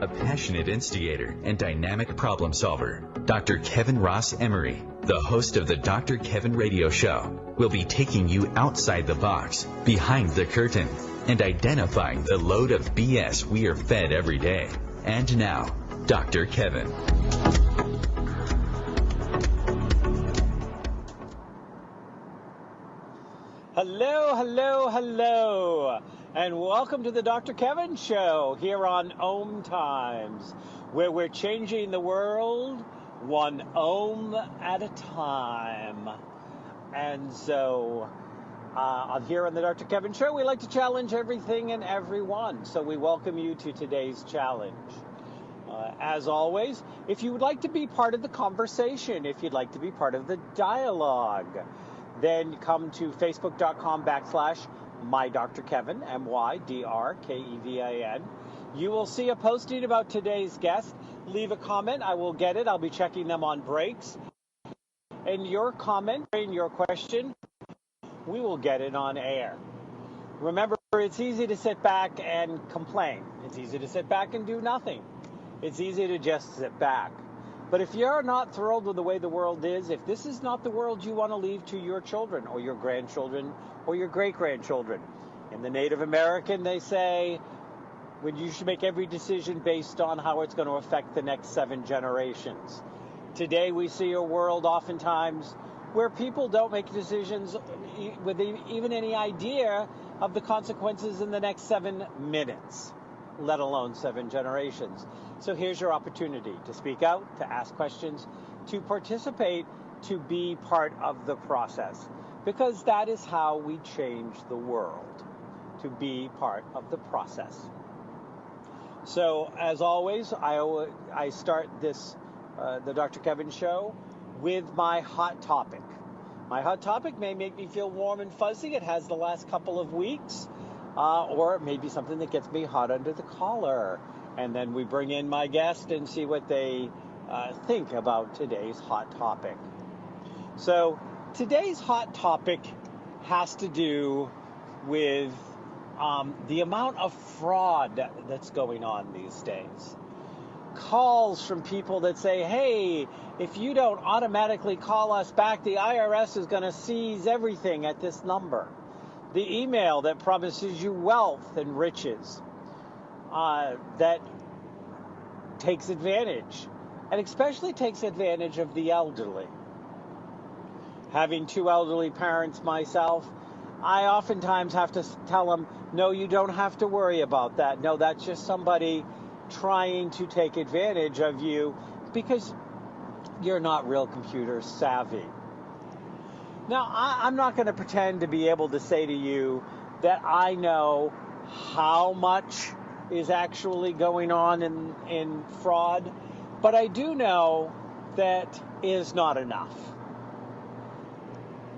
a passionate instigator and dynamic problem solver, Dr. Kevin Ross Emery, the host of the Dr. Kevin Radio Show, will be taking you outside the box, behind the curtain, and identifying the load of BS we are fed every day. And now, Dr. Kevin. Hello, hello, hello, and welcome to the Dr. Kevin Show here on OMTimes, where we're changing the world one ohm at a time. And so, here on the Dr. Kevin Show, we like to challenge everything and everyone. So we welcome you to today's challenge. As always, if you would like to be part of the conversation, if you'd like to be part of the dialogue, then come to facebook.com/MyDrKevin, MyDrKevin. You will see a posting about today's guest. Leave a comment. I will get it. I'll be checking them on breaks. And your comment and your question, we will get it on air. Remember, it's easy to sit back and complain. It's easy to sit back and do nothing. It's easy to just sit back. But if you're not thrilled with the way the world is, if this is not the world you want to leave to your children or your grandchildren or your great-grandchildren, in the Native American, they say, when you should make every decision based on how it's going to affect the next 7 generations. Today we see a world oftentimes where people don't make decisions with even any idea of the consequences in the next 7 minutes, let alone 7 generations. So here's your opportunity to speak out, to ask questions, to participate, to be part of the process. Because that is how we change the world, to be part of the process. So as always, I start this, the Dr. Kevin Show, with my hot topic. My hot topic may make me feel warm and fuzzy. It has the last couple of weeks. Or it may be something that gets me hot under the collar. And then we bring in my guest and see what they think about today's hot topic. So today's hot topic has to do with the amount of fraud that's going on these days. Calls from people that say, hey, if you don't automatically call us back, the IRS is going to seize everything at this number. The email that promises you wealth and riches, that takes advantage, and especially takes advantage of the elderly. Having 2 elderly parents myself, I oftentimes have to tell them, no, you don't have to worry about that. No, that's just somebody trying to take advantage of you because you're not real computer savvy. Now, I'm not going to pretend to be able to say to you that I know how much is actually going on in fraud, but I do know that is not enough.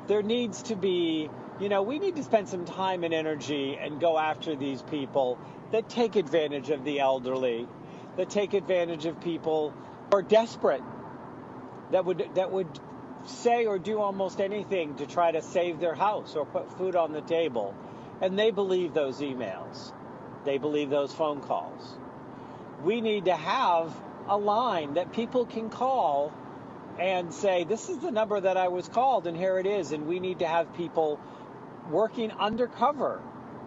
There needs to be, we need to spend some time and energy and go after these people that take advantage of the elderly, that take advantage of people who are desperate, that would say or do almost anything to try to save their house or put food on the table. And they believe those emails. They believe those phone calls. We need to have a line that people can call and say, this is the number that I was called and here it is. And we need to have people working undercover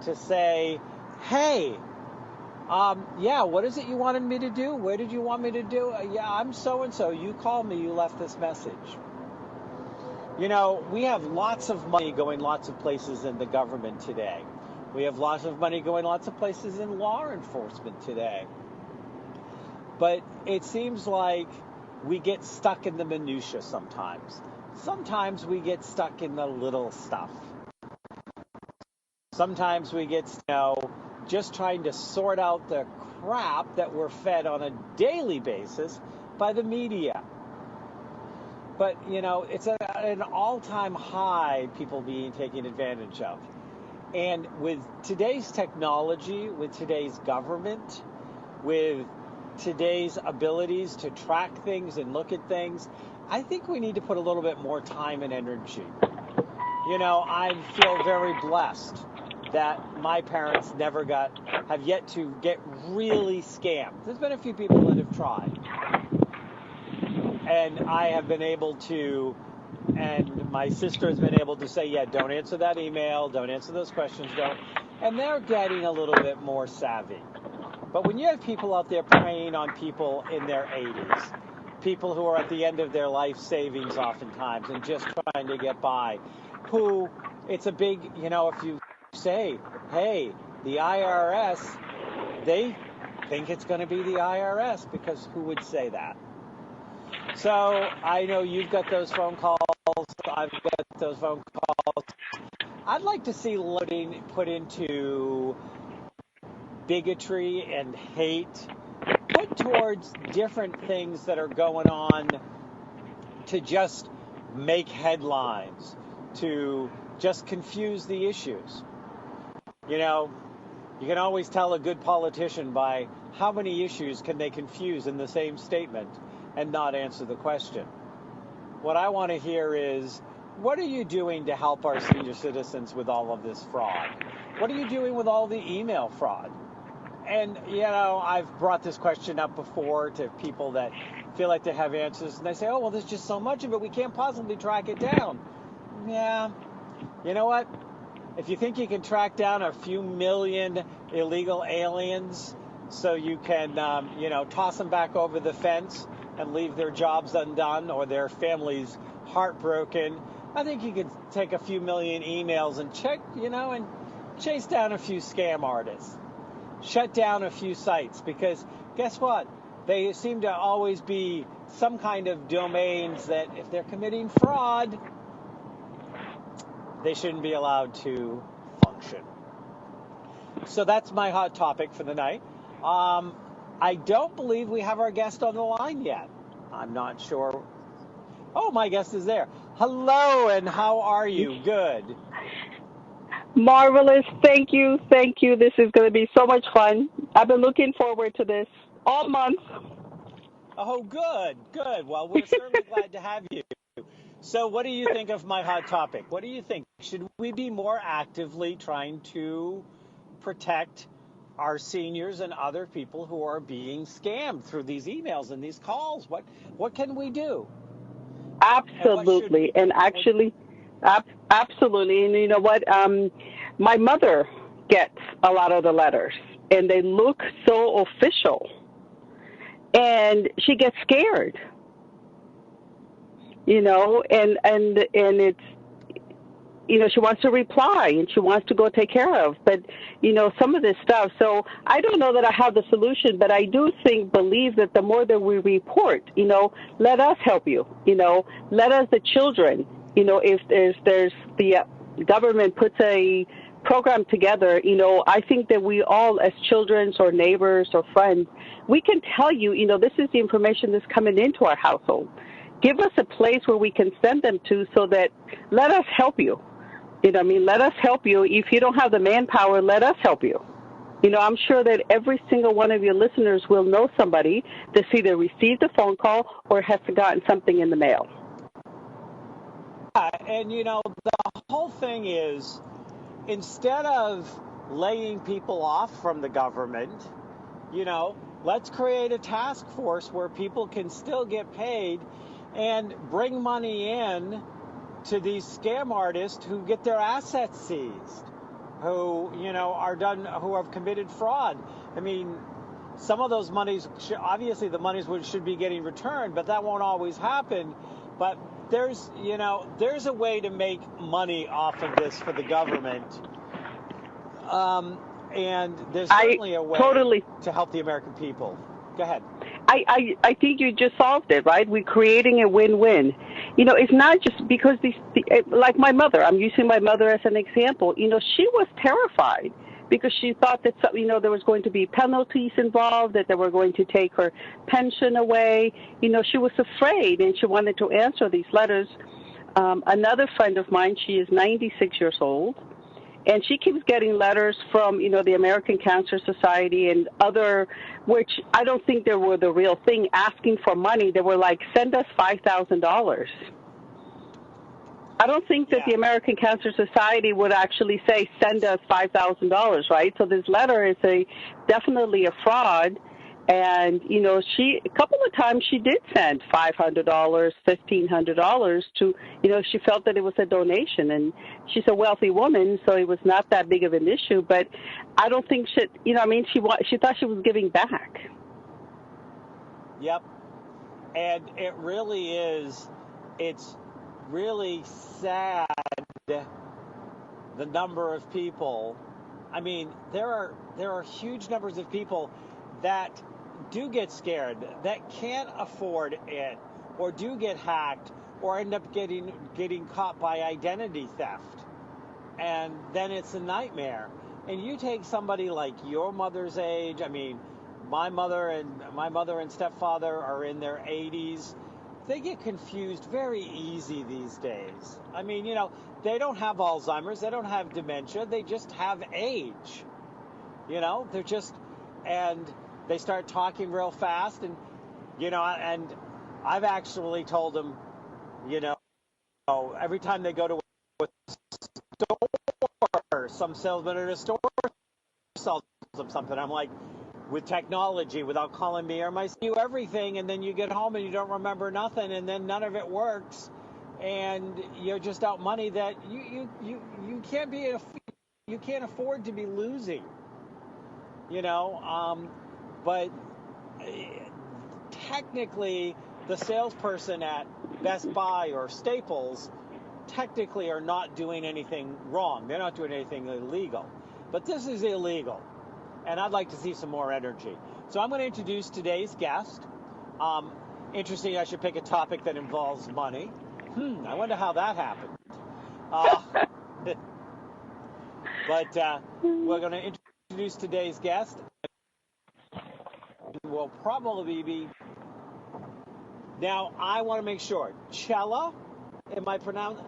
to say, hey, what is it you wanted me to do? Where did you want me to do? I'm so-and-so. You called me. You left this message. We have lots of money going lots of places in the government today. We have lots of money going lots of places in law enforcement today. But it seems like we get stuck in the minutia sometimes. Sometimes we get stuck in the little stuff. Sometimes we get, just trying to sort out the crap that we're fed on a daily basis by the media. But, it's at an all-time high, people being taken advantage of. And with today's technology, with today's government, with today's abilities to track things and look at things, I think we need to put a little bit more time and energy. I feel very blessed that my parents have yet to get really scammed. There's been a few people that have tried. And I have been able to, and my sister has been able to say, yeah, don't answer that email, don't answer those questions, don't. And they're getting a little bit more savvy. But when you have people out there preying on people in their 80s, people who are at the end of their life savings oftentimes and just trying to get by, who it's a big, if you say, hey, the IRS, they think it's going to be the IRS, because who would say that? So I know you've got those phone calls, I've got those phone calls. I'd like to see loading put into bigotry and hate, put towards different things that are going on to just make headlines, to just confuse the issues. You can always tell a good politician by how many issues can they confuse in the same statement and not answer the question. What I want to hear is, what are you doing to help our senior citizens with all of this fraud? What are you doing with all the email fraud? And, I've brought this question up before to people that feel like they have answers, and they say, oh, well, there's just so much of it, we can't possibly track it down. Yeah, you know what? If you think you can track down a few million illegal aliens so you can, toss them back over the fence and leave their jobs undone or their families heartbroken, I think you could take a few million emails and check, and chase down a few scam artists. Shut down a few sites, because guess what? They seem to always be some kind of domains that if they're committing fraud, they shouldn't be allowed to function. So that's my hot topic for the night. I don't believe we have our guest on the line yet. I'm not sure. Oh, my guest is there. Hello, and how are you? Good. Marvelous. Thank you. Thank you. This is going to be so much fun. I've been looking forward to this all month. Oh, good. Good. Well, we're certainly glad to have you. So what do you think of my hot topic? What do you think? Should we be more actively trying to protect our seniors and other people who are being scammed through these emails and these calls? What can we do? Absolutely. And actually, absolutely. And you know what? My mother gets a lot of the letters, and they look so official. And she gets scared, and it's, she wants to reply and she wants to go take care of, but, some of this stuff. So I don't know that I have the solution, but I do believe that the more that we report, let us help you, let us, the children, if there's the government puts a program together, I think that we all, as children or neighbors or friends, we can tell you, this is the information that's coming into our household. Give us a place where we can send them to, so that let us help you. Let us help you. If you don't have the manpower, let us help you. I'm sure that every single one of your listeners will know somebody that's either received a phone call or has gotten something in the mail. And, the whole thing is, instead of laying people off from the government, let's create a task force where people can still get paid and bring money in to these scam artists who get their assets seized, who, who have committed fraud. I mean, some of those monies, obviously the monies should be getting returned, but that won't always happen. But there's a way to make money off of this for the government. And there's certainly a way to help the American people. Go ahead. I think you just solved it, right? We're creating a win-win. It's not just because like my mother, I'm using my mother as an example. She was terrified because she thought that, there was going to be penalties involved, that they were going to take her pension away. She was afraid, and she wanted to answer these letters. Another friend of mine, she is 96 years old. And she keeps getting letters from, the American Cancer Society and other, which I don't think they were the real thing, asking for money. They were like, send us $5,000. I don't think that the American Cancer Society would actually say, send us $5,000, right? So this letter is definitely a fraud. And, you know, a couple of times she did send $500, $1,500 to, you know, she felt that it was a donation. And she's a wealthy woman, so it was not that big of an issue. But I don't think she thought she was giving back. Yep. And it really is, it's really sad, the number of people. I mean, there are huge numbers of people that do get scared, that can't afford it, or do get hacked, or end up getting caught by identity theft. And then it's a nightmare. And you take somebody like your mother's age. I mean, my mother and stepfather are in their 80s. They get confused very easy these days. I mean, you know, they don't have Alzheimer's, they don't have dementia, they just have age. You know, and they start talking real fast, and, you know, and I've actually told them, you know, every time they go to a store, some salesman at a store sells them something. I'm like, with technology, without calling me or myself, you everything, and then you get home and you don't remember nothing, and then none of it works, and you're just out money that you can't afford to be losing, you know. But technically, the salesperson at Best Buy or Staples technically are not doing anything wrong. They're not doing anything illegal, but this is illegal. And I'd like to see some more energy. So I'm going to introduce today's guest. Interesting, I should pick a topic that involves money. I wonder how that happened. But we're going to introduce today's guest. Will probably be... Now, I want to make sure. Chella, am I pronouncing...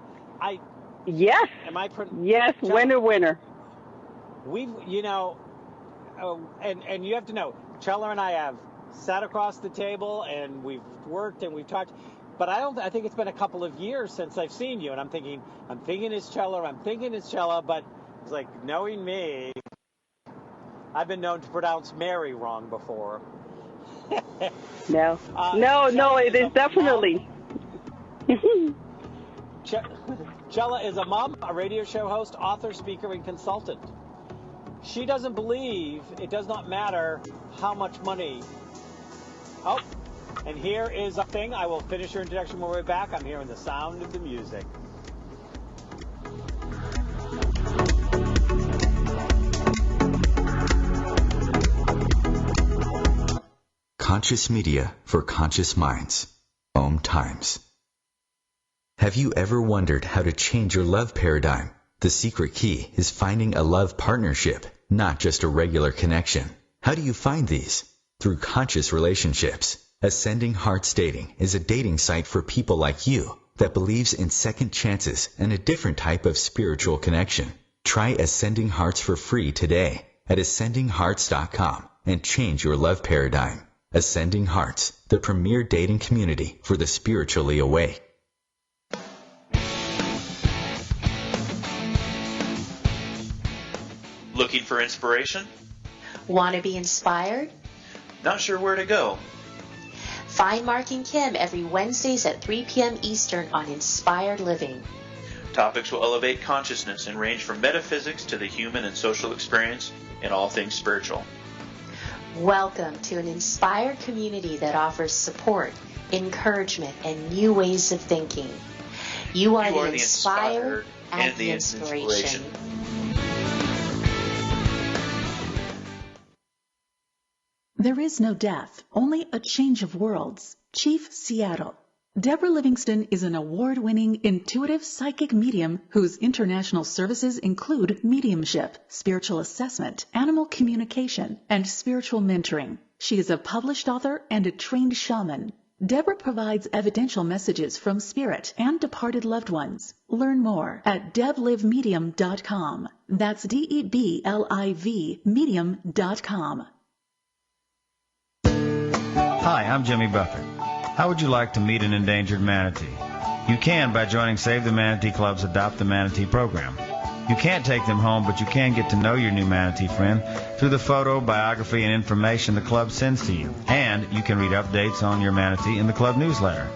Yes. Yes, Chella. Winner. We've, you know... and you have to know, Chella and I have sat across the table, and we've worked and we've talked, but I think it's been a couple of years since I've seen you, and I'm thinking it's Chella, but it's like, knowing me, I've been known to pronounce Mary wrong before. No, it is definitely. Chella is a mom, a radio show host, author, speaker, and consultant. She doesn't believe it does not matter how much money. Oh, and here is a thing. I will finish your introduction when we're back. I'm hearing the sound of the music. Conscious media for conscious minds. OMTimes. Have you ever wondered how to change your love paradigm? The secret key is finding a love partnership, not just a regular connection. How do you find these? Through conscious relationships. Ascending Hearts Dating is a dating site for people like you that believes in second chances and a different type of spiritual connection. Try Ascending Hearts for free today at ascendinghearts.com and change your love paradigm. Ascending Hearts, the premier dating community for the spiritually awake. Looking for inspiration? Want to be inspired? Not sure where to go? Find Mark and Kim every Wednesdays at 3 p.m. Eastern on Inspired Living. Topics will elevate consciousness and range from metaphysics to the human and social experience and all things spiritual. Welcome to an inspired community that offers support, encouragement, and new ways of thinking. You are the inspired and the inspiration. There is no death, only a change of worlds. Chief Seattle. Deborah Livingston is an award-winning intuitive psychic medium whose international services include mediumship, spiritual assessment, animal communication, and spiritual mentoring. She is a published author and a trained shaman. Deborah provides evidential messages from spirit and departed loved ones. Learn more at deblivemedium.com. That's DEBLIV medium.com. Hi, I'm Jimmy Buffett. How would you like to meet an endangered manatee? You can by joining Save the Manatee Club's Adopt the Manatee program. You can't take them home, but you can get to know your new manatee friend through the photo, biography, and information the club sends to you. And you can read updates on your manatee in the club newsletter.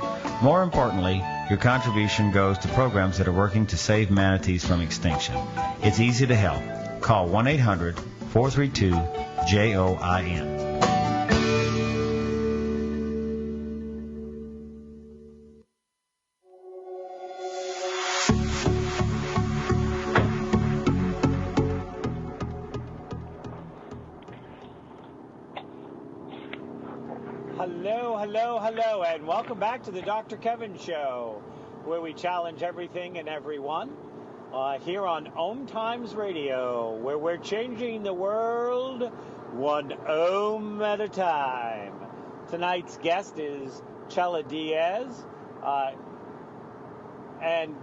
More importantly, your contribution goes to programs that are working to save manatees from extinction. It's easy to help. Call 1-800-432-JOIN. Hello, and welcome back to the Dr. Kevin Show, where we challenge everything and everyone here on OMTimes Radio, where we're changing the world one ohm at a time. Tonight's guest is Chella Dia, and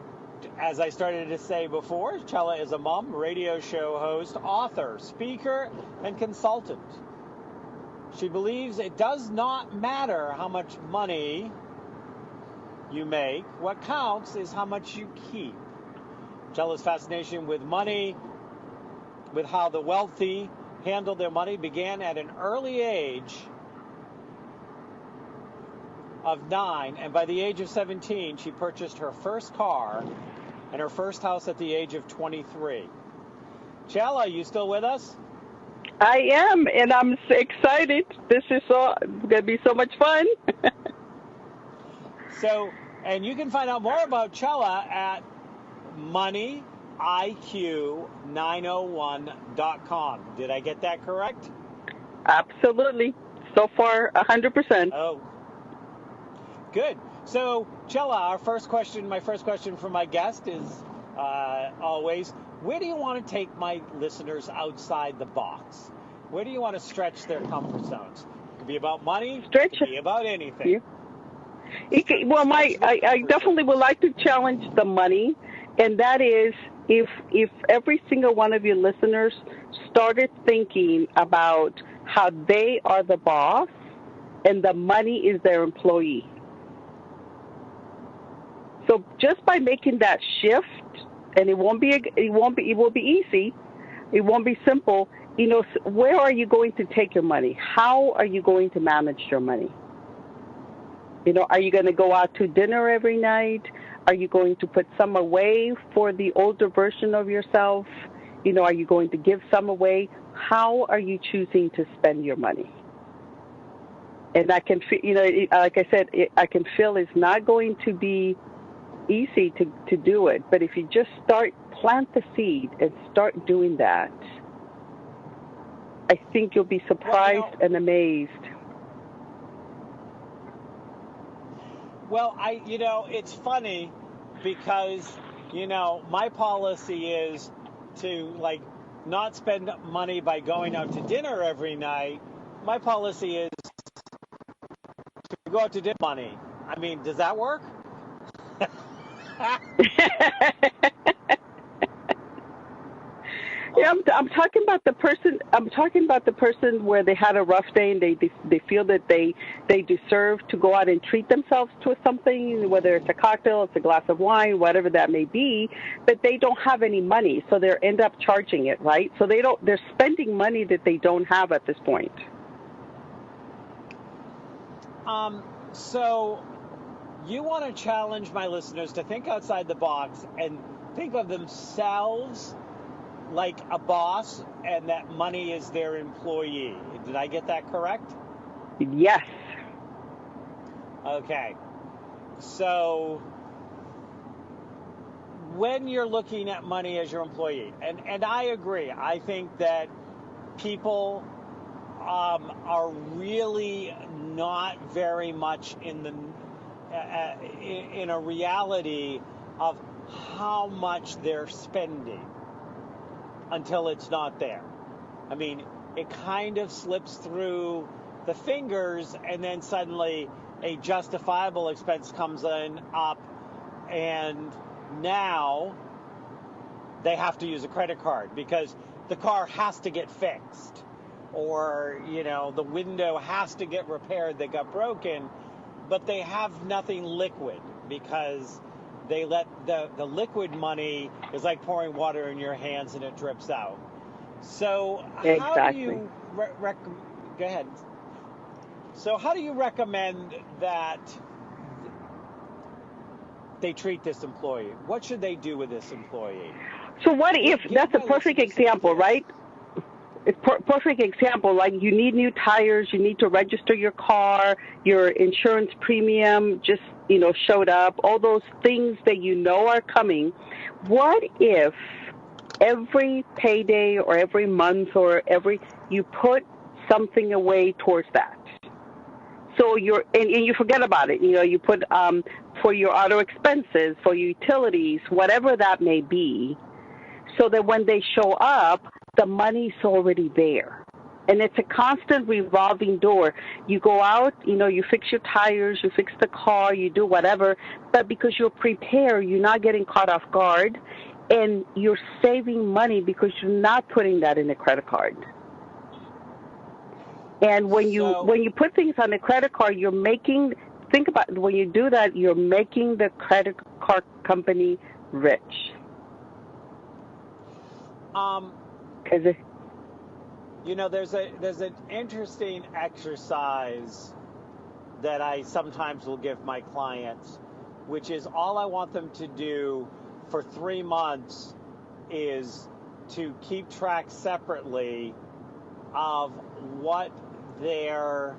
as I started to say before, Chella is a mom, radio show host, author, speaker, and consultant. She believes it does not matter how much money you make. What counts is how much you keep. Chella's fascination with money, with how the wealthy handle their money, began at an early age of 9, and by the age of 17, she purchased her first car and her first house at the age of 23. Chella, you still with us? I am, and I'm excited. This is going to be so much fun. And you can find out more about Chella at moneyiq901.com. Did I get that correct? Absolutely. So far, 100%. Oh, good. So, Chella, my first question for my guest is always, where do you want to take my listeners outside the box? Where do you want to stretch their comfort zones? It could be about money. It could be about anything. Yeah. I definitely would like to challenge the money, and that is if every single one of your listeners started thinking about how they are the boss and the money is their employee. So just by making that shift, and it will be easy. It won't be simple. You know, where are you going to take your money? How are you going to manage your money? You know, are you going to go out to dinner every night? Are you going to put some away for the older version of yourself? You know, are you going to give some away? How are you choosing to spend your money? And I can feel, you know, like I said, I can feel it's not going to be easy to do it, but if you just plant the seed and start doing that, I think you'll be surprised and amazed. Well, it's funny because, my policy is to, not spend money by going out to dinner every night. My policy is to go out to dinner money. I mean, does that work? Yeah, I'm talking about the person. I'm talking about the person where they had a rough day and they feel that they deserve to go out and treat themselves to something, whether it's a cocktail, it's a glass of wine, whatever that may be, but they don't have any money, so they end up charging it, right? So they're spending money that they don't have at this point. So you want to challenge my listeners to think outside the box and think of themselves like a boss and that money is their employee. Did I get that correct? Yes. Okay. So when you're looking at money as your employee, and I agree, I think that people are really not very much in a reality of how much they're spending until it's not there. I mean, it kind of slips through the fingers, and then suddenly a justifiable expense comes up, and now they have to use a credit card because the car has to get fixed, or the window has to get repaired that got broken, but they have nothing liquid because they let the liquid money is like pouring water in your hands and it drips out. So how do you go ahead? So how do you recommend that they treat this employee? What should they do with this employee? So what if, that's a perfect example, right? It's perfect example, like you need new tires, you need to register your car, your insurance premium just, showed up, all those things that are coming. What if every payday or every month or you put something away towards that? So and you forget about it. You put for your auto expenses, for your utilities, whatever that may be, so that when they show up, the money's already there. And it's a constant revolving door. You go out, you fix your tires, you fix the car, you do whatever, but because you're prepared, you're not getting caught off guard, and you're saving money because you're not putting that in a credit card. And when you put things on a credit card, think about it, when you do that, you're making the credit card company rich. There's an interesting exercise that I sometimes will give my clients, which is all I want them to do for 3 months is to keep track separately of what their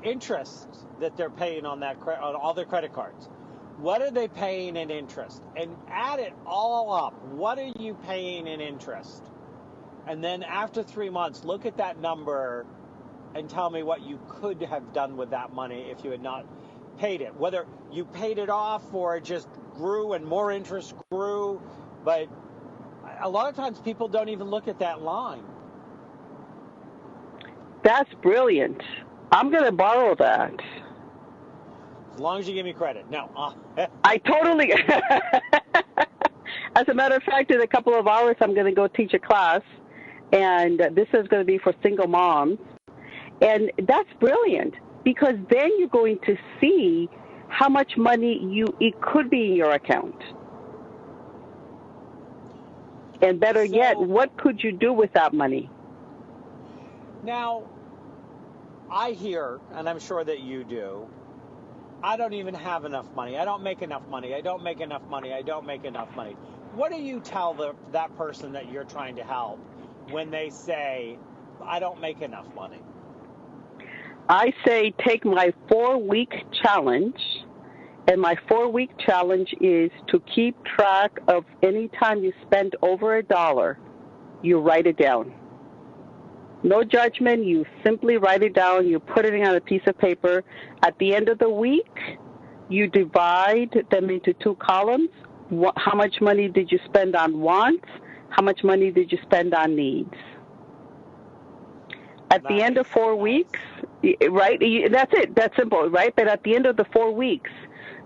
interest that they're paying on all their credit cards. What are they paying in interest? And add it all up. What are you paying in interest? And then after 3 months, look at that number and tell me what you could have done with that money if you had not paid it. Whether you paid it off or it just grew and more interest grew. But a lot of times people don't even look at that line. That's brilliant. I'm going to borrow that. As long as you give me credit. No. I totally. As a matter of fact, in a couple of hours, I'm going to go teach a class, and this is going to be for single moms. And that's brilliant, because then you're going to see how much money it could be in your account. And better yet, what could you do with that money? Now, I hear, and I'm sure that you do, I don't even have enough money. I don't make enough money. I don't make enough money. I don't make enough money. What do you tell that person that you're trying to help when they say, I don't make enough money? I say take my 4-week challenge, and my 4-week challenge is to keep track of any time you spend over $1, you write it down. No judgment. You simply write it down. You put it on a piece of paper. At the end of the week, you divide them into 2 columns. How much money did you spend on wants? How much money did you spend on needs? At the end of 4 weeks, right? That's it. That's simple, right? But at the end of the 4 weeks,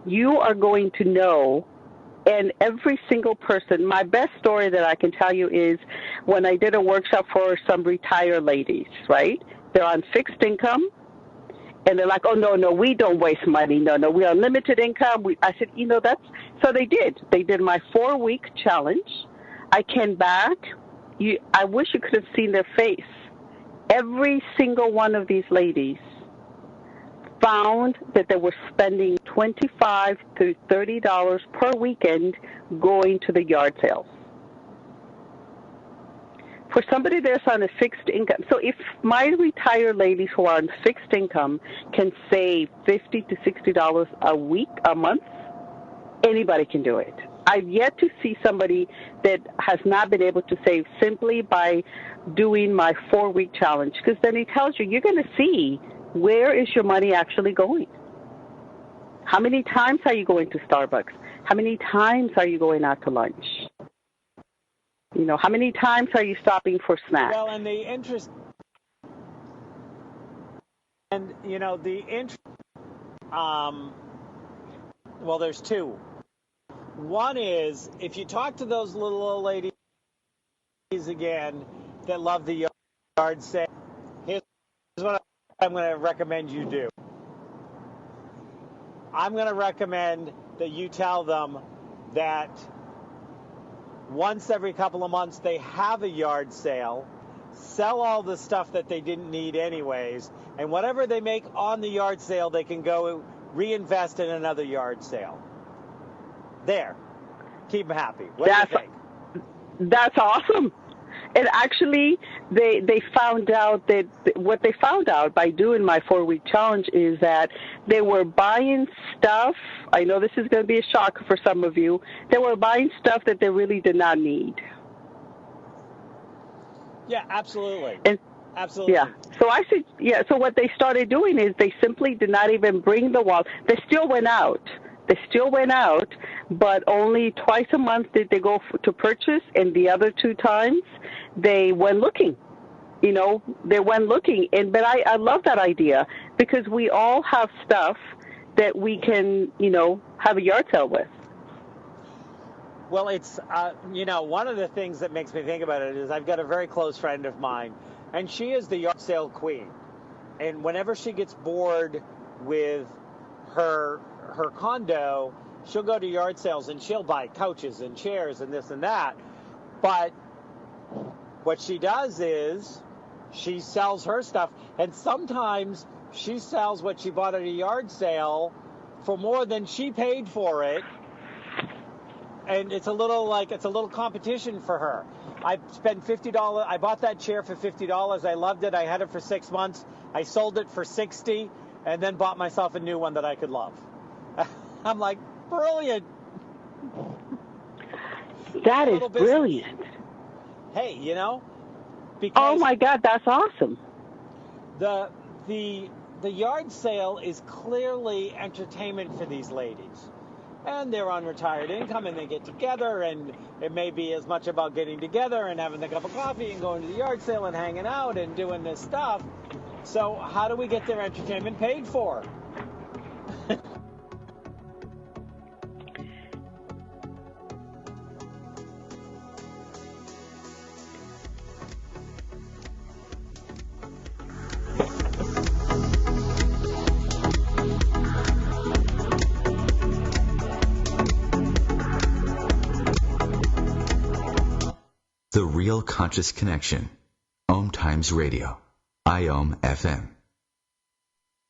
you are going to know. And every single person, my best story that I can tell you is when I did a workshop for some retired ladies, right? They're on fixed income, and they're like, oh, no, we don't waste money. No, we are limited income. I said, so they did. They did my 4-week challenge. I came back. I wish you could have seen their face. Every single one of these ladies found that they were spending $25 to $30 per weekend going to the yard sales. For somebody that's on a fixed income, so if my retired ladies who are on fixed income can save $50 to $60 a month, anybody can do it. I've yet to see somebody that has not been able to save simply by doing my 4-week challenge, because then it tells you're going to see where is your money actually going. How many times are you going to Starbucks? How many times are you going out to lunch? How many times are you stopping for snacks? Well, and the interest, well, there's 2. One is, if you talk to those little old ladies again that love the yard sale, here's what I'm going to recommend you do. I'm going to recommend that you tell them that once every couple of months they have a yard sale, sell all the stuff that they didn't need anyways, and whatever they make on the yard sale, they can go reinvest in another yard sale. There. Keep them happy. What do you think? That's awesome. And actually, they found out that what they found out by doing my 4-week challenge is that they were buying stuff. I know this is going to be a shock for some of you. They were buying stuff that they really did not need. Yeah, absolutely. Absolutely. Yeah. So so what they started doing is they simply did not even bring the wallet. They still went out. But only twice a month did they go to purchase, and the other 2 times they went looking. They went looking. But I love that idea, because we all have stuff that we can, have a yard sale with. Well, it's, one of the things that makes me think about it is I've got a very close friend of mine, and she is the yard sale queen. And whenever she gets bored with her condo, she'll go to yard sales and she'll buy couches and chairs and this and that. But what she does is she sells her stuff, and sometimes she sells what she bought at a yard sale for more than she paid for it. And it's a little competition for her. I spent $50. I bought that chair for $50. I loved it. I had it for 6 months. I sold it for $60, and then bought myself a new one that I could love. I'm like, brilliant. That is brilliant. Hey, because oh my God, that's awesome. The yard sale is clearly entertainment for these ladies. And they're on retired income, and they get together, and it may be as much about getting together and having a cup of coffee and going to the yard sale and hanging out and doing this stuff. So how do we get their entertainment paid for? The Real Conscious Connection. OMTimes Radio. IOM FM.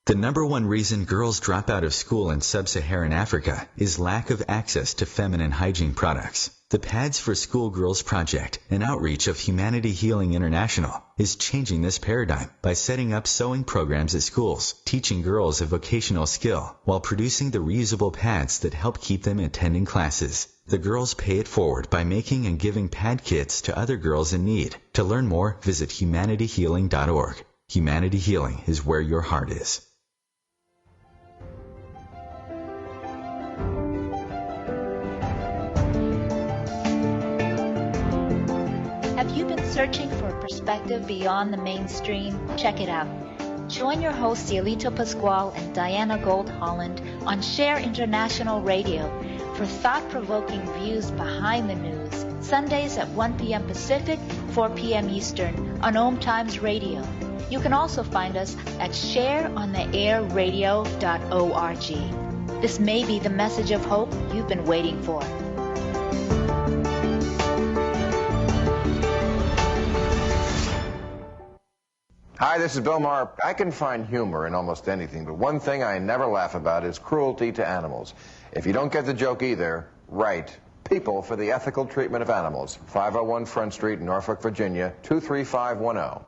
The number one reason girls drop out of school in sub-Saharan Africa is lack of access to feminine hygiene products. The Pads for Schoolgirls Project, an outreach of Humanity Healing International, is changing this paradigm by setting up sewing programs at schools, teaching girls a vocational skill, while producing the reusable pads that help keep them attending classes. The girls pay it forward by making and giving pad kits to other girls in need. To learn more, visit humanityhealing.org. Humanity Healing is where your heart is. Have you been searching for a perspective beyond the mainstream? Check it out. Join your hosts Cielito Pascual and Diana Gold Holland on Share International Radio for thought-provoking views behind the news, Sundays at 1 p.m. Pacific, 4 p.m. Eastern on OMTimes Radio. You can also find us at shareontheairradio.org. This may be the message of hope you've been waiting for. Hi, this is Bill Maher. I can find humor in almost anything, but one thing I never laugh about is cruelty to animals. If you don't get the joke either, write People for the Ethical Treatment of Animals, 501 Front Street, Norfolk, Virginia, 23510.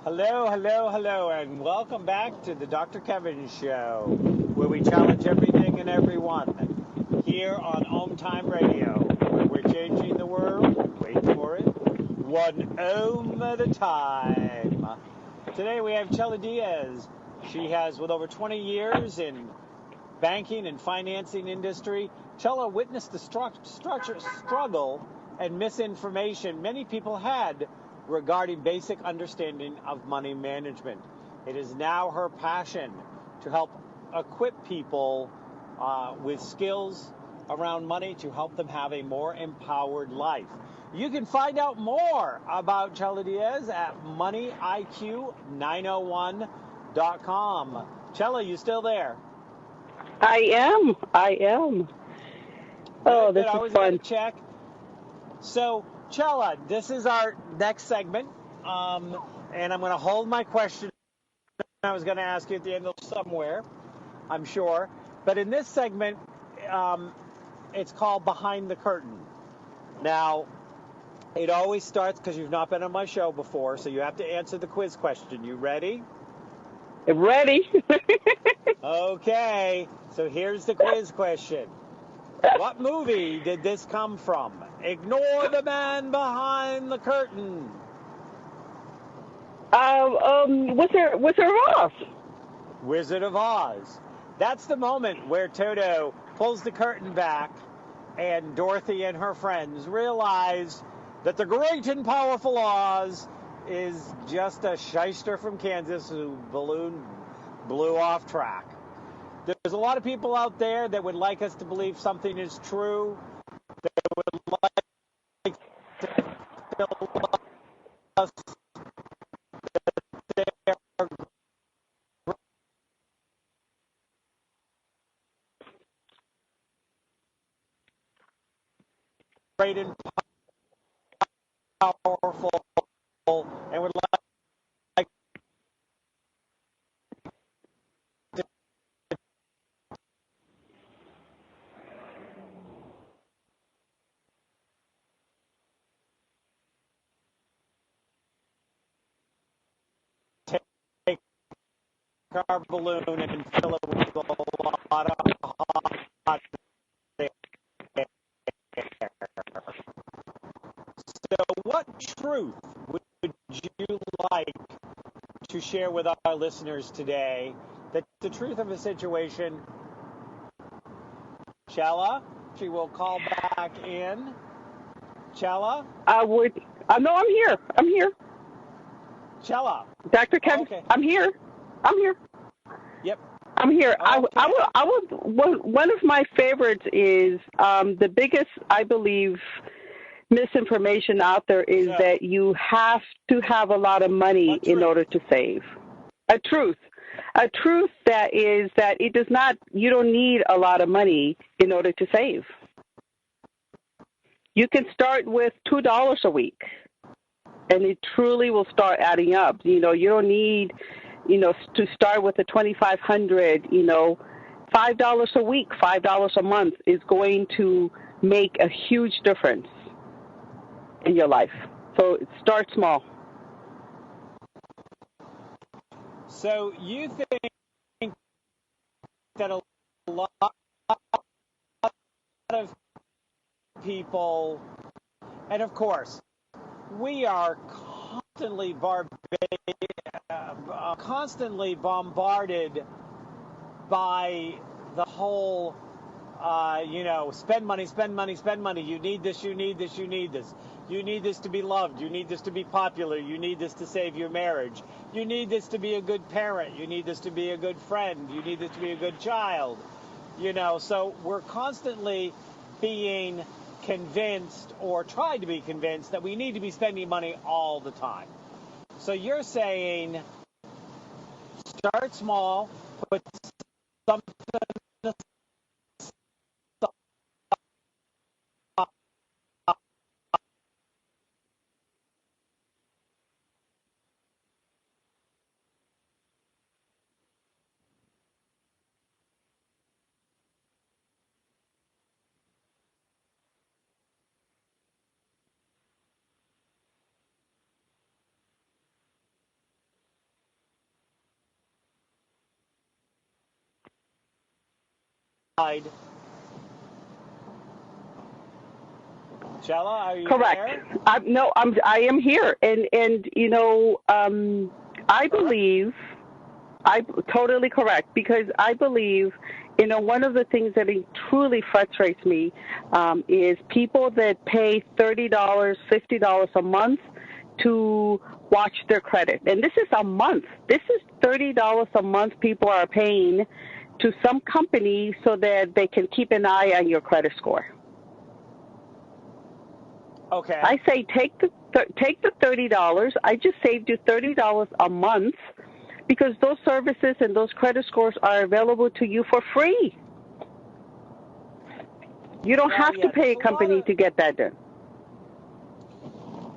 Hello, hello, hello, and welcome back to the Dr. Kevin Show, where we challenge everything and everyone. Here on OMTime Radio, where we're changing the world, wait for it, one ohm at a time. Today we have Chella Dia. She has, with over 20 years in banking and financing industry, Chella witnessed the struggle and misinformation many people had regarding basic understanding of money management. It is now her passion to help equip people with skills around money to help them have a more empowered life. You can find out more about Chella Diaz at moneyiq901.com. Chella, you still there? I am. Oh, this is fun. Check. So, Chella, this is our next segment, and I'm going to hold my question. I was going to ask you at the end of somewhere, I'm sure. But in this segment, it's called Behind the Curtain. Now, it always starts, because you've not been on my show before, so you have to answer the quiz question. You ready? Ready. Okay, so here's the quiz question. What movie did this come from? Ignore the man behind the curtain. Wizard of Oz. Wizard of Oz. That's the moment where Toto pulls the curtain back and Dorothy and her friends realize that the great and powerful Oz is just a shyster from Kansas who blew off track. There's a lot of people out there that would like us to believe something is true. They would like to fill us that they're great and powerful and would like to take our balloon and fill it with a lot of hot air. So what truth would you like to share with our listeners today? That's the truth of a situation. Chella, she will call back in. Chella? No, I'm here. Chella. Dr. Kevin, okay. I'm here. Yep. I'm here. Okay. One of my favorites is the biggest, I believe, misinformation out there is that you have to have a lot of money in order to save. A truth that is that you don't need a lot of money in order to save. You can start with $2 a week, and it truly will start adding up. You don't need, to start with a $2,500. $5 a week, $5 a month is going to make a huge difference in your life. So start small. So you think that a lot of people, and of course, we are constantly bombarded by the whole, spend money. You need this. You need this to be loved. You need this to be popular. You need this to save your marriage. You need this to be a good parent. You need this to be a good friend. You need this to be a good child. So we're constantly being convinced or tried to be convinced that we need to be spending money all the time. So you're saying start small, put something aside. Chella, are you Correct. there? I am here, and I believe I'm totally correct because I believe one of the things that truly frustrates me is people that pay $30, $50 a month to watch their credit, and this is a month. This is $30 a month people are paying to some company so that they can keep an eye on your credit score. Okay. I say take the $30. I just saved you $30 a month because those services and those credit scores are available to you for free. You don't have to pay a company to get that done.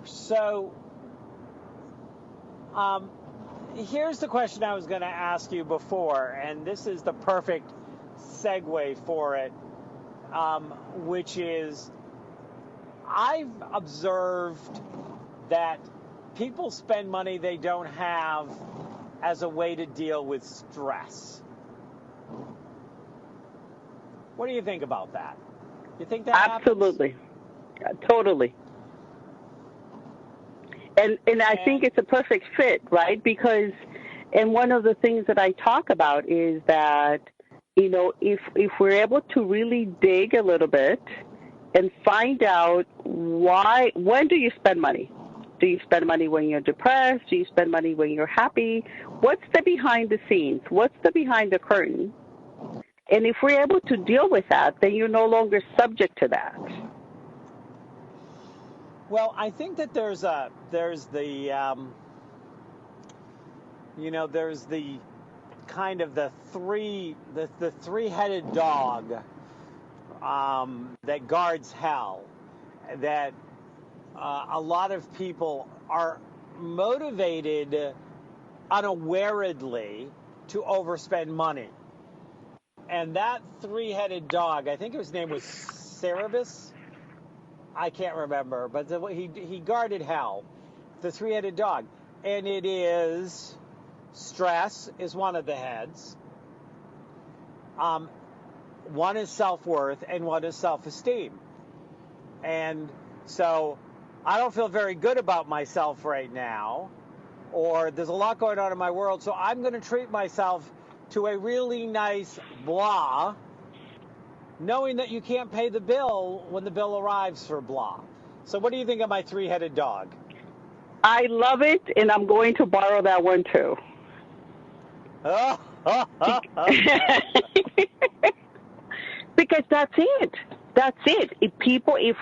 So, here's the question I was going to ask you before, and this is the perfect segue for it, which is I've observed that people spend money they don't have as a way to deal with stress. What do you think about that? You think that Absolutely. happens? Totally. And I think it's a perfect fit, right? Because, and one of the things that I talk about is that, you know, if we're able to really dig a little bit and find out when do you spend money? Do you spend money when you're depressed? Do you spend money when you're happy? What's the behind the scenes? What's the behind the curtain? And if we're able to deal with that, then you're no longer subject to that. Well, I think that there's the kind of the three-headed dog that guards hell, that a lot of people are motivated unawareedly to overspend money. And that three-headed dog, I think his name was Cerebus. I can't remember, but he guarded hell, the three-headed dog. And it is stress is one of the heads. One is self-worth and one is self-esteem. And so I don't feel very good about myself right now, or there's a lot going on in my world, so I'm going to treat myself to a really nice blah, knowing that you can't pay the bill when the bill arrives for blah. So what do you think of my three-headed dog? I love it, and I'm going to borrow that one too. Because that's it. That's it. If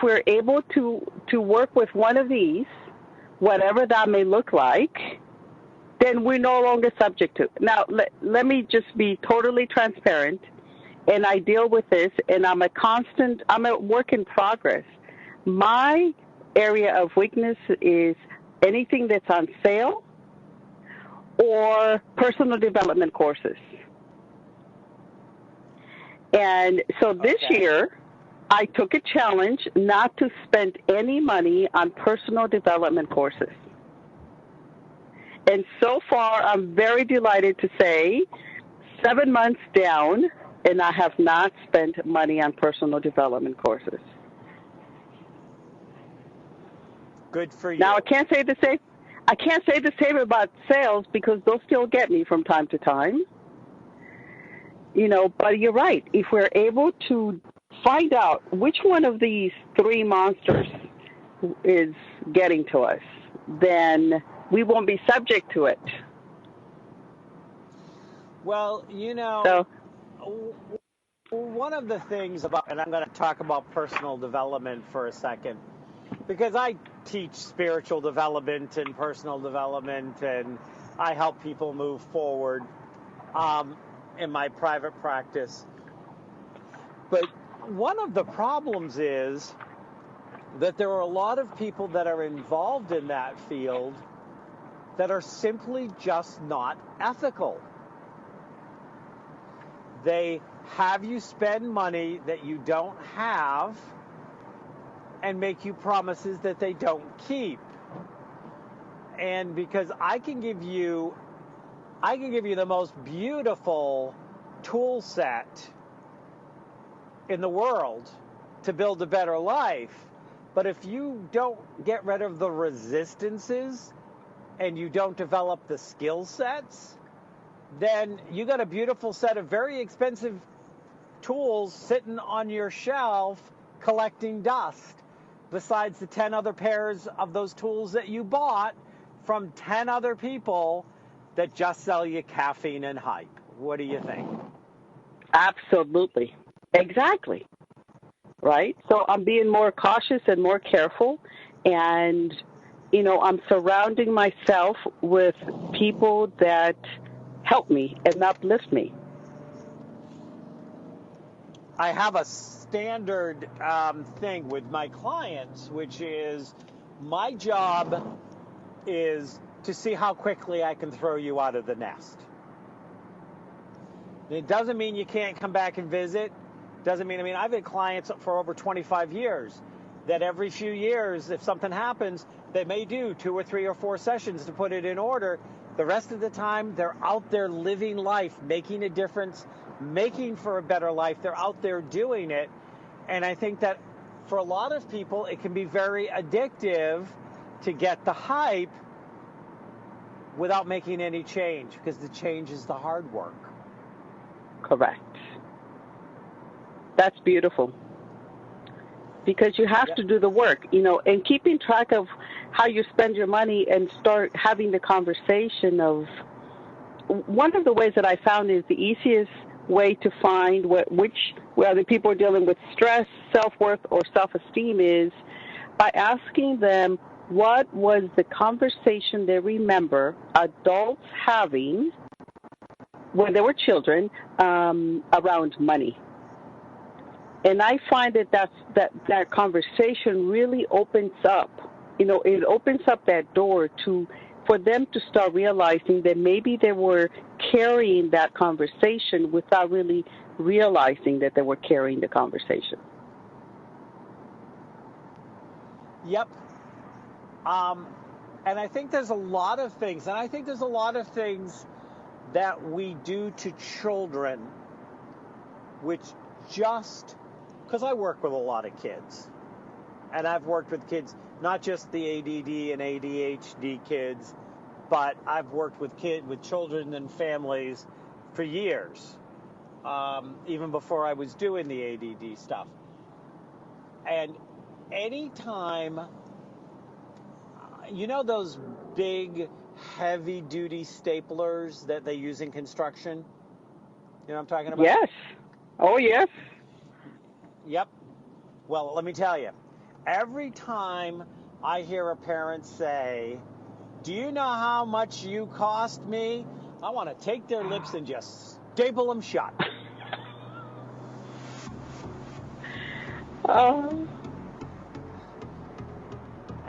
we're able to work with one of these, whatever that may look like, then we're no longer subject to it. Now, let me just be totally transparent, and I deal with this, and I'm a work in progress. My area of weakness is anything that's on sale or personal development courses. And so this year, I took a challenge not to spend any money on personal development courses. And so far, I'm very delighted to say 7 months down, and I have not spent money on personal development courses. Good for you. Now, I can't say the same about sales because they'll still get me from time to time. You know, but you're right. If we're able to find out which one of these three monsters is getting to us, then we won't be subject to it. Well, you know, one of the things about, and I'm going to talk about personal development for a second, because I teach spiritual development and personal development, and I help people move forward in my private practice. But one of the problems is that there are a lot of people that are involved in that field that are simply just not ethical. They have you spend money that you don't have and make you promises that they don't keep. And because I can give you the most beautiful tool set in the world to build a better life, but if you don't get rid of the resistances and you don't develop the skill sets, then you got a beautiful set of very expensive tools sitting on your shelf collecting dust, besides the 10 other pairs of those tools that you bought from 10 other people that just sell you caffeine and hype. What do you think? Absolutely. Exactly. Right? So I'm being more cautious and more careful. And, you know, I'm surrounding myself with people that help me and uplift me. I have a standard thing with my clients, which is my job is to see how quickly I can throw you out of the nest. It doesn't mean you can't come back and visit. Doesn't mean, I've had clients for over 25 years that every few years, if something happens, they may do 2 or 3 or 4 sessions to put it in order. The rest of the time, they're out there living life, making a difference, making for a better life. They're out there doing it. And I think that for a lot of people, it can be very addictive to get the hype without making any change, because the change is the hard work. Correct. That's beautiful. Because you have to do the work, you know, and keeping track of how you spend your money and start having the conversation of, one of the ways that I found is the easiest way to find whether people are dealing with stress, self-worth, or self-esteem is by asking them what was the conversation they remember adults having when they were children around money. And I find that conversation really opens up, you know, it opens up that door for them to start realizing that maybe they were carrying that conversation without really realizing that they were carrying the conversation. Yep. And I think there's a lot of things, that we do to children, which just, because I work with a lot of kids, and I've worked with kids, not just the ADD and ADHD kids, but I've worked with children and families for years, even before I was doing the ADD stuff. And anytime, you know those big, heavy-duty staplers that they use in construction? You know what I'm talking about? Yes. Oh, yes. Yep. Well, let me tell you, every time I hear a parent say, "Do you know how much you cost me?" I want to take their lips and just staple them shut.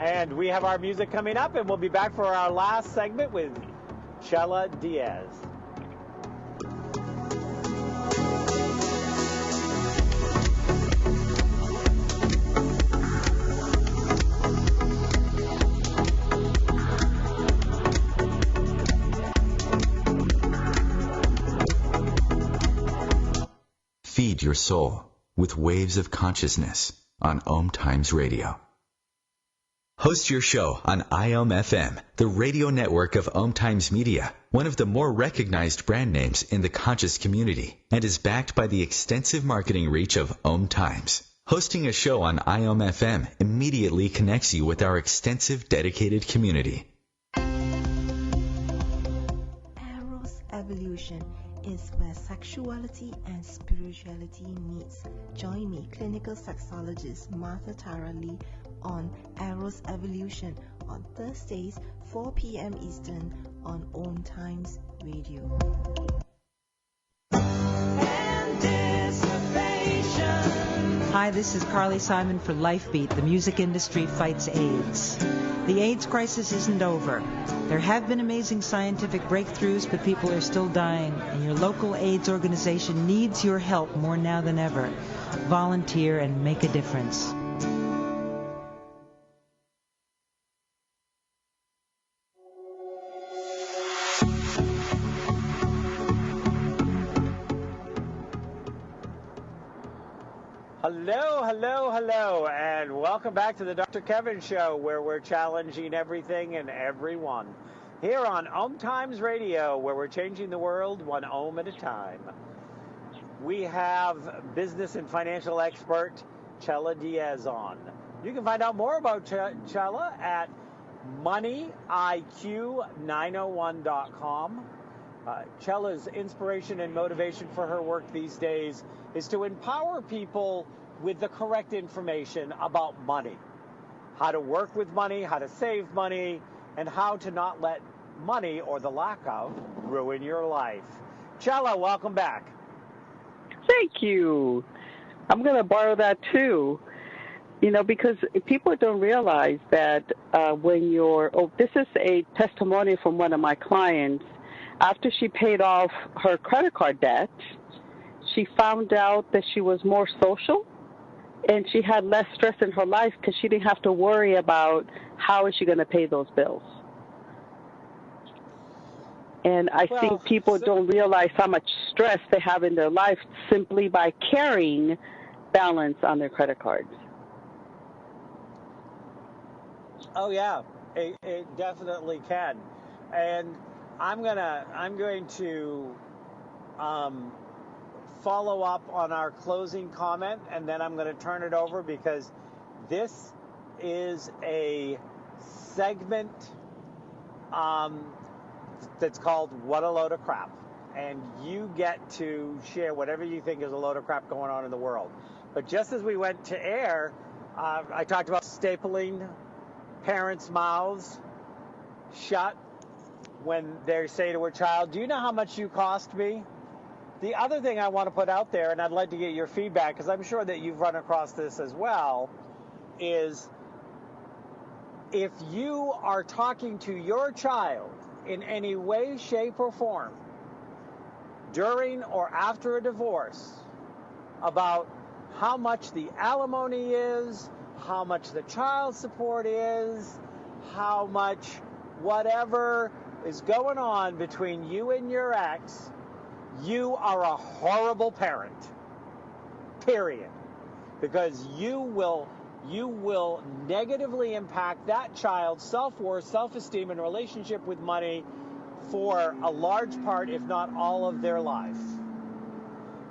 And we have our music coming up, and we'll be back for our last segment with Chella Dia. Feed your soul with waves of consciousness on OMTimes Radio. Host your show on IOM-FM, the radio network of OMTimes Media, one of the more recognized brand names in the conscious community, and is backed by the extensive marketing reach of OMTimes. Hosting a show on IOM-FM immediately connects you with our extensive dedicated community. Eros Evolution is where sexuality and spirituality meets. Join me, clinical sexologist Martha Tara Lee, on Eros Evolution on Thursdays, 4 p.m. Eastern on OMTimes Radio. Hi, this is Carly Simon for LifeBeat. The music industry fights AIDS. The AIDS crisis isn't over. There have been amazing scientific breakthroughs, but people are still dying, and your local AIDS organization needs your help more now than ever. Volunteer and make a difference. Hello, and welcome back to the Dr. Kevin Show, where we're challenging everything and everyone. Here on OMTimes Radio, where we're changing the world one ohm at a time. We have business and financial expert Chella Dia on. You can find out more about Chella at moneyiq901.com. Chella's inspiration and motivation for her work these days is to empower people with the correct information about money. how to work with money, how to save money, and how to not let money, or the lack of, ruin your life. Chella, welcome back. Thank you. I'm going to borrow that too. Because people don't realize that when this is a testimony from one of my clients. After she paid off her credit card debt, she found out that she was more social and she had less stress in her life because she didn't have to worry about how is she going to pay those bills. And I think people don't realize how much stress they have in their life simply by carrying balance on their credit cards. Oh yeah, it definitely can. And I'm going to follow up on our closing comment, and then I'm going to turn it over because this is a segment that's called What a Load of Crap. And you get to share whatever you think is a load of crap going on in the world. But just as we went to air, I talked about stapling parents' mouths shut when they say to a child, do you know how much you cost me? The other thing I want to put out there, and I'd like to get your feedback, because I'm sure that you've run across this as well, is if you are talking to your child in any way, shape, or form during or after a divorce about how much the alimony is, how much the child support is, how much whatever is going on between you and your ex, you are a horrible parent, period. Because you will negatively impact that child's self-worth, self-esteem, and relationship with money for a large part, if not all of their life.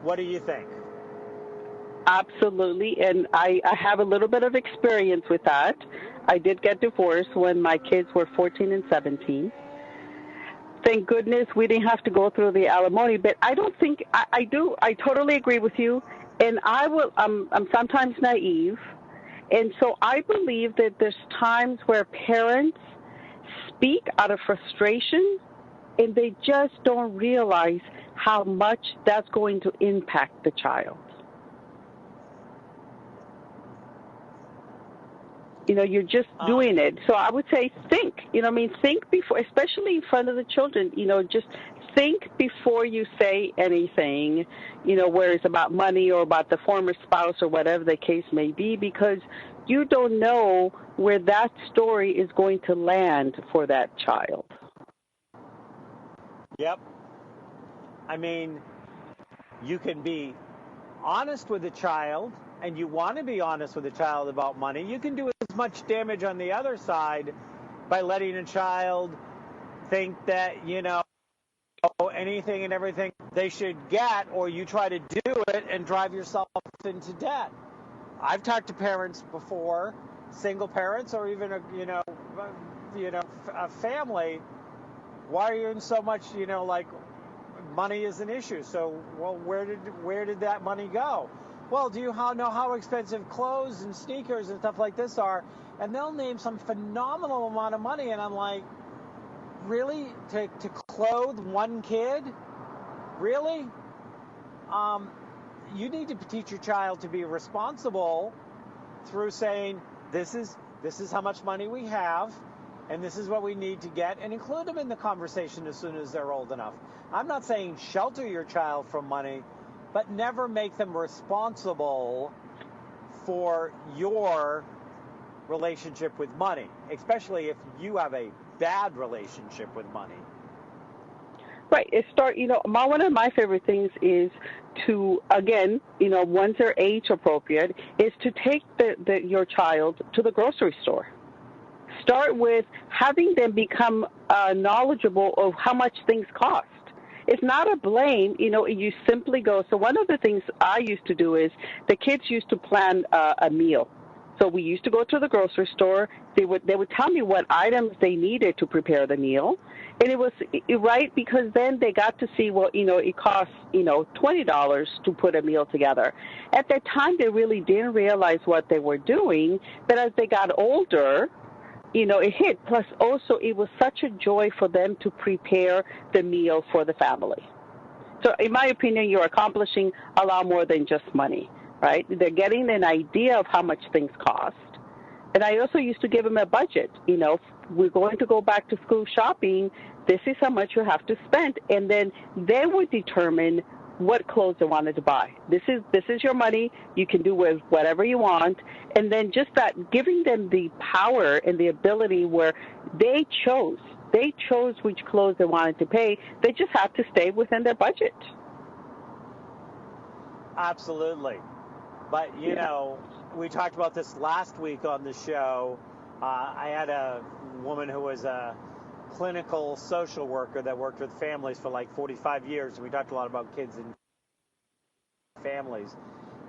What do you think? Absolutely, and I have a little bit of experience with that. I did get divorced when my kids were 14 and 17. Thank goodness we didn't have to go through the alimony, but I don't think, I totally agree with you, and I'm sometimes naive, and so I believe that there's times where parents speak out of frustration, and they just don't realize how much that's going to impact the child. You're just doing it. So I would say think, think before, especially in front of the children, just think before you say anything, where it's about money or about the former spouse or whatever the case may be, because you don't know where that story is going to land for that child. Yep. I mean, you can be honest with the child, and you want to be honest with the child about money. You can do as much damage on the other side by letting a child think that, anything and everything they should get, or you try to do it and drive yourself into debt. I've talked to parents before, single parents, or even a family. Why are you in so much, money is an issue? So, well, where did that money go? Well, do you know how expensive clothes and sneakers and stuff like this are? And they'll name some phenomenal amount of money, and I'm like, really? To clothe one kid? Really? You need to teach your child to be responsible through saying, this is how much money we have, and this is what we need to get, and include them in the conversation as soon as they're old enough. I'm not saying shelter your child from money, but never make them responsible for your relationship with money, especially if you have a bad relationship with money. Right. One of my favorite things is to, again, once they're age appropriate, is to take your child to the grocery store. Start with having them become knowledgeable of how much things cost. It's not a blame, you simply go. So one of the things I used to do is the kids used to plan a meal. So we used to go to the grocery store. They would tell me what items they needed to prepare the meal, and it was right because then they got to see, well, it costs $20 to put a meal together. At that time, they really didn't realize what they were doing, but as they got older, it hit. Plus, also, it was such a joy for them to prepare the meal for the family. So, in my opinion, you're accomplishing a lot more than just money, right? They're getting an idea of how much things cost. And I also used to give them a budget. We're going to go back to school shopping. This is how much you have to spend. And then they would determine what clothes they wanted to buy. This is your money. You can do with whatever you want. And then just that, giving them the power and the ability where they chose which clothes they wanted to pay. They just have to stay within their budget. Absolutely. But, we talked about this last week on the show. I had a woman who was a clinical social worker that worked with families for like 45 years. And we talked a lot about kids and families.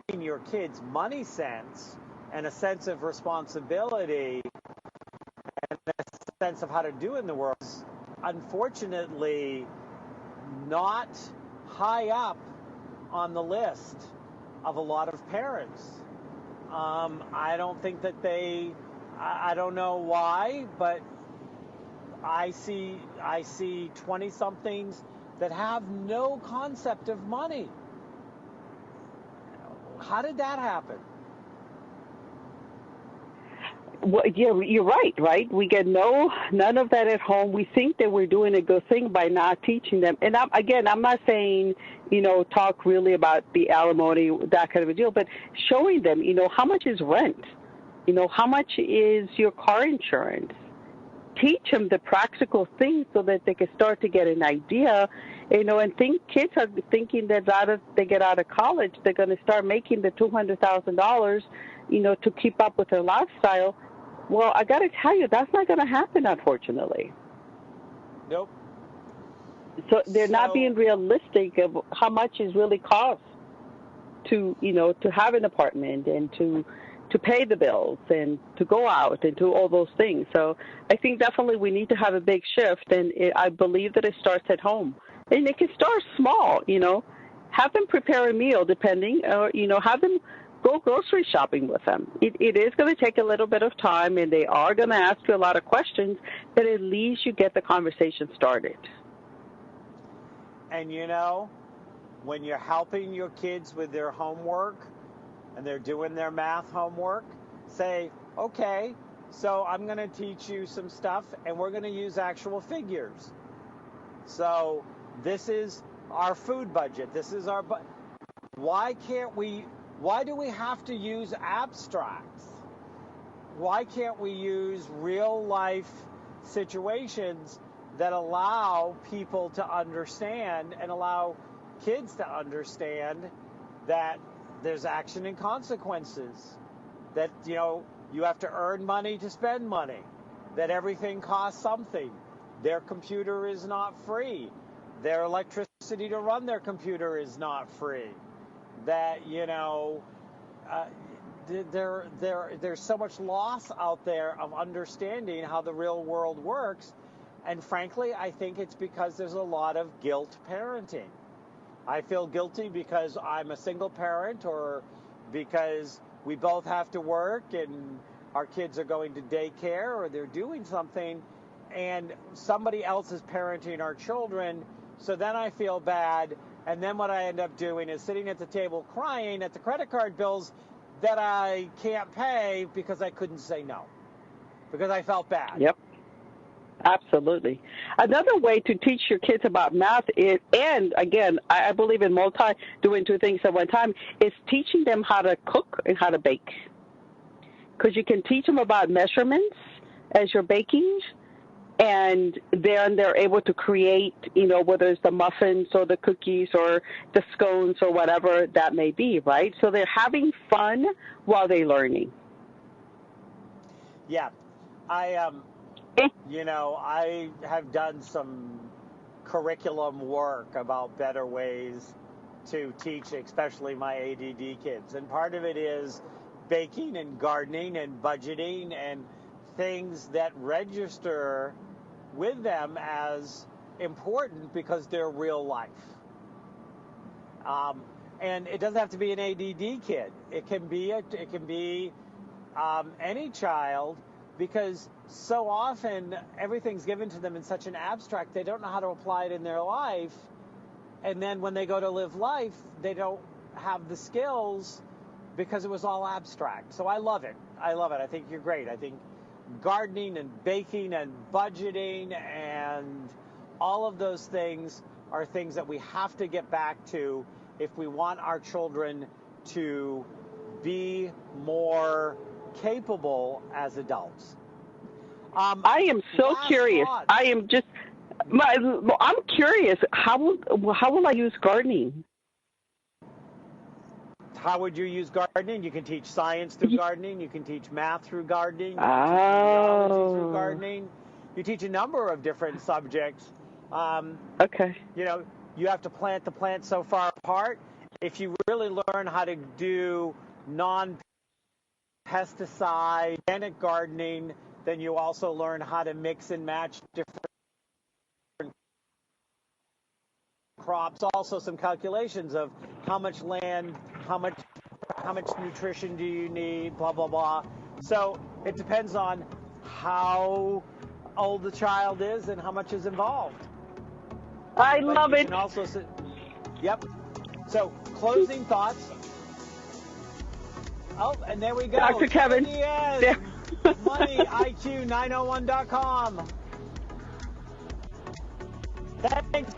In your kids' money sense and a sense of responsibility and a sense of how to do in the world, unfortunately, not high up on the list of a lot of parents. I don't think that I don't know why, but I see 20-somethings that have no concept of money. How did that happen? Well, yeah, you're right? We get none of that at home. We think that we're doing a good thing by not teaching them. And I'm not saying, talk really about the alimony, that kind of a deal, but showing them, how much is rent? How much is your car insurance? Teach them the practical things so that they can start to get an idea, and kids are thinking that they get out of college, they're going to start making the $200,000, to keep up with their lifestyle. Well, I got to tell you, that's not going to happen, unfortunately. Nope. So they're not being realistic of how much it really costs to have an apartment and to pay the bills and to go out and do all those things. So I think definitely we need to have a big shift, and I believe that it starts at home. And it can start small, have them prepare a meal depending, have them go grocery shopping with them. It is going to take a little bit of time, and they are going to ask you a lot of questions, but at least you get the conversation started. And when you're helping your kids with their homework and they're doing their math homework, say, okay, so I'm going to teach you some stuff and we're going to use actual figures. So this is our food budget. This is our Why do we have to use abstracts? Why can't we use real life situations that allow people to understand and allow kids to understand that there's action and consequences, that, you have to earn money to spend money, that everything costs something. Their computer is not free. Their electricity to run their computer is not free. That, there's so much loss out there of understanding how the real world works. And frankly, I think it's because there's a lot of guilt parenting. I feel guilty because I'm a single parent, or because we both have to work and our kids are going to daycare or they're doing something, and somebody else is parenting our children. So then I feel bad. And then what I end up doing is sitting at the table crying at the credit card bills that I can't pay because I couldn't say no, because I felt bad. Yep. Absolutely. Another way to teach your kids about math is, and again, I believe in doing two things at one time, is teaching them how to cook and how to bake. Because you can teach them about measurements as you're baking, and then they're able to create, whether it's the muffins or the cookies or the scones or whatever that may be, right? So they're having fun while they're learning. Yeah. I have done some curriculum work about better ways to teach, especially my ADD kids. And part of it is baking and gardening and budgeting and things that register with them as important because they're real life. And it doesn't have to be an ADD kid. It can be any child, because so often everything's given to them in such an abstract, they don't know how to apply it in their life. And then when they go to live life, they don't have the skills because it was all abstract. So I love it. I think you're great. I think gardening and baking and budgeting and all of those things are things that we have to get back to if we want our children to be more capable as adults. I am so curious. I'm curious. How will I use gardening? How would you use gardening? You can teach science through gardening. You can teach math through gardening. You can teach biology through gardening. You teach a number of different subjects. Okay. You know, you have to plant the plants so far apart. If you really learn how to do non-pesticide, organic gardening, then you also learn how to mix and match different crops. Also some calculations of how much land, how much nutrition do you need, blah, blah, blah. So it depends on how old the child is and how much is involved. I love it. Yep. So closing thoughts. Oh, and there we go. Dr. Kevin. MoneyIQ901.com. Thanks.